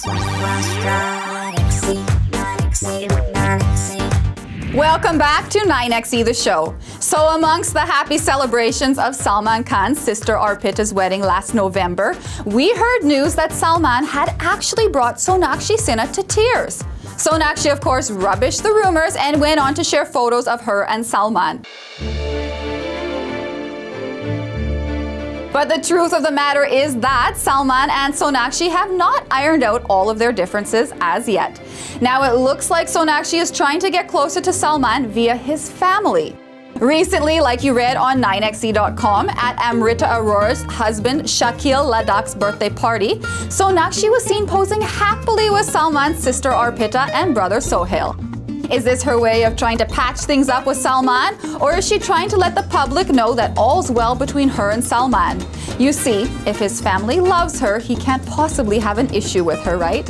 Welcome back to 9XE The Show. So amongst the happy celebrations of Salman Khan's sister Arpita's wedding last November, we heard news that Salman had actually brought Sonakshi Sinha to tears. Sonakshi, of course, rubbished the rumors and went on to share photos of her and Salman. But the truth of the matter is that Salman and Sonakshi have not ironed out all of their differences as yet. Now it looks like Sonakshi is trying to get closer to Salman via his family. Recently, like you read on 9xe.com, at Amrita Arora's husband Shakil Ladakh's birthday party, Sonakshi was seen posing happily with Salman's sister Arpita and brother Sohail. Is this her way of trying to patch things up with Salman, or is she trying to let the public know that all's well between her and Salman? You see, if his family loves her, he can't possibly have an issue with her, right?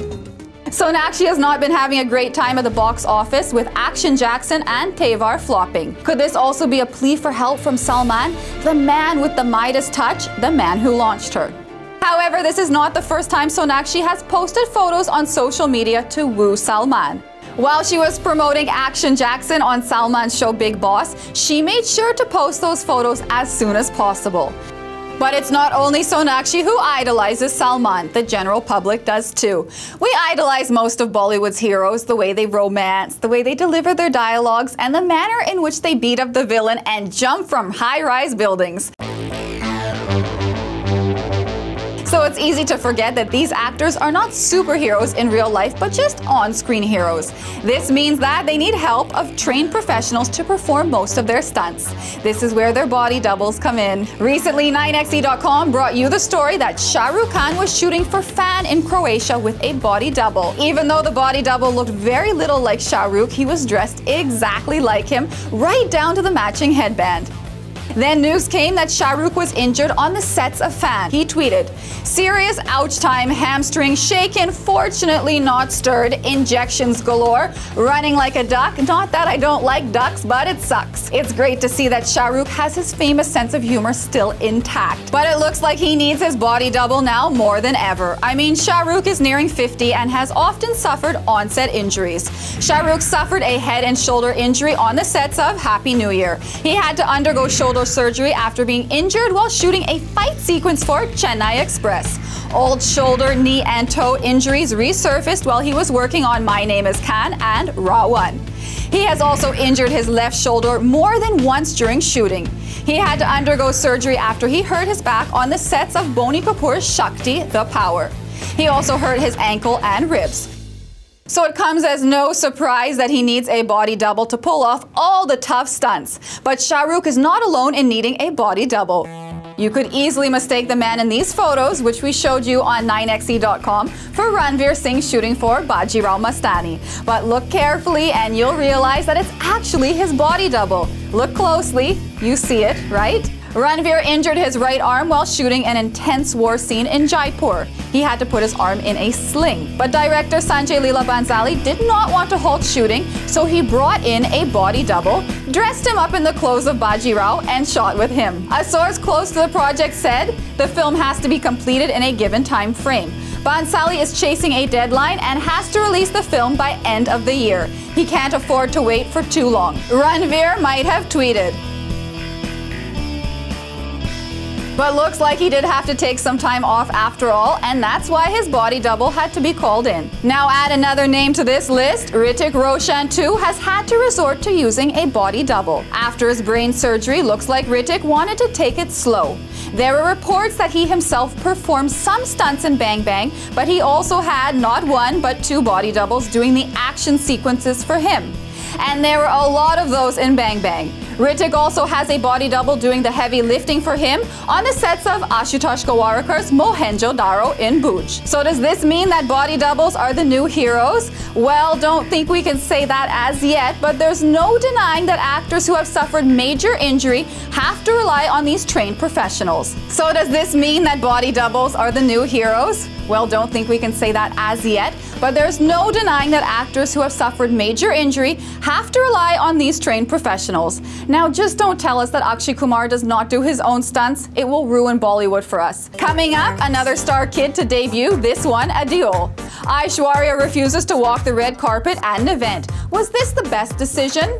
Sonakshi has not been having a great time at the box office, with Action Jackson and Tevar flopping. Could this also be a plea for help from Salman, the man with the Midas touch, the man who launched her? However, this is not the first time Sonakshi has posted photos on social media to woo Salman. While she was promoting Action Jackson on Salman's show Big Boss, she made sure to post those photos as soon as possible. But it's not only Sonakshi who idolizes Salman, the general public does too. We idolize most of Bollywood's heroes, the way they romance, the way they deliver their dialogues, and the manner in which they beat up the villain and jump from high-rise buildings. So it's easy to forget that these actors are not superheroes in real life, but just on-screen heroes. This means that they need help of trained professionals to perform most of their stunts. This is where their body doubles come in. Recently, 9xe.com brought you the story that Shah Rukh Khan was shooting for Fan in Croatia with a body double. Even though the body double looked very little like Shah Rukh, he was dressed exactly like him, right down to the matching headband. Then news came that Shah Rukh was injured on the sets of Fan. He tweeted, "Serious ouch time, hamstring shaken, fortunately not stirred, injections galore, running like a duck. Not that I don't like ducks, but it sucks." It's great to see that Shah Rukh has his famous sense of humor still intact. But it looks like he needs his body double now more than ever. I mean, Shah Rukh is nearing 50 and has often suffered onset injuries. Shah Rukh suffered a head and shoulder injury on the sets of Happy New Year. He had to undergo shoulder surgery after being injured while shooting a fight sequence for Chennai Express. Old shoulder, knee, and toe injuries resurfaced while he was working on My Name is Khan and Raw 1. He has also injured his left shoulder more than once during shooting. He had to undergo surgery after he hurt his back on the sets of Boney Kapoor's Shakti, The Power. He also hurt his ankle and ribs. So it comes as no surprise that he needs a body double to pull off all the tough stunts. But Shah Rukh is not alone in needing a body double. You could easily mistake the man in these photos, which we showed you on 9xe.com, for Ranveer Singh shooting for Bajirao Mastani. But look carefully and you'll realize that it's actually his body double. Look closely, you see it, right? Ranveer injured his right arm while shooting an intense war scene in Jaipur. He had to put his arm in a sling. But director Sanjay Leela Bhansali did not want to halt shooting, so he brought in a body double, dressed him up in the clothes of Bajirao, and shot with him. A source close to the project said the film has to be completed in a given time frame. Bhansali is chasing a deadline and has to release the film by end of the year. He can't afford to wait for too long. Ranveer might have tweeted. But looks like he did have to take some time off after all, and that's why his body double had to be called in. Now add another name to this list. Hrithik Roshan too has had to resort to using a body double. After his brain surgery, looks like Hrithik wanted to take it slow. There were reports that he himself performed some stunts in Bang Bang, but he also had not one but two body doubles doing the action sequences for him. And there were a lot of those in Bang Bang. Hrithik also has a body double doing the heavy lifting for him on the sets of Ashutosh Gowarikar's Mohenjo-daro in Bhuj. So does this mean that body doubles are the new heroes? Well, don't think we can say that as yet, but there's no denying that actors who have suffered major injury have to rely on these trained professionals. So does this mean that body doubles are the new heroes? Well, don't think we can say that as yet, but there's no denying that actors who have suffered major injury have to rely on these trained professionals. Now, just don't tell us that Akshay Kumar does not do his own stunts. It will ruin Bollywood for us. Coming up, another star kid to debut, this one, Adiol. Aishwarya refuses to walk the red carpet at an event. Was this the best decision?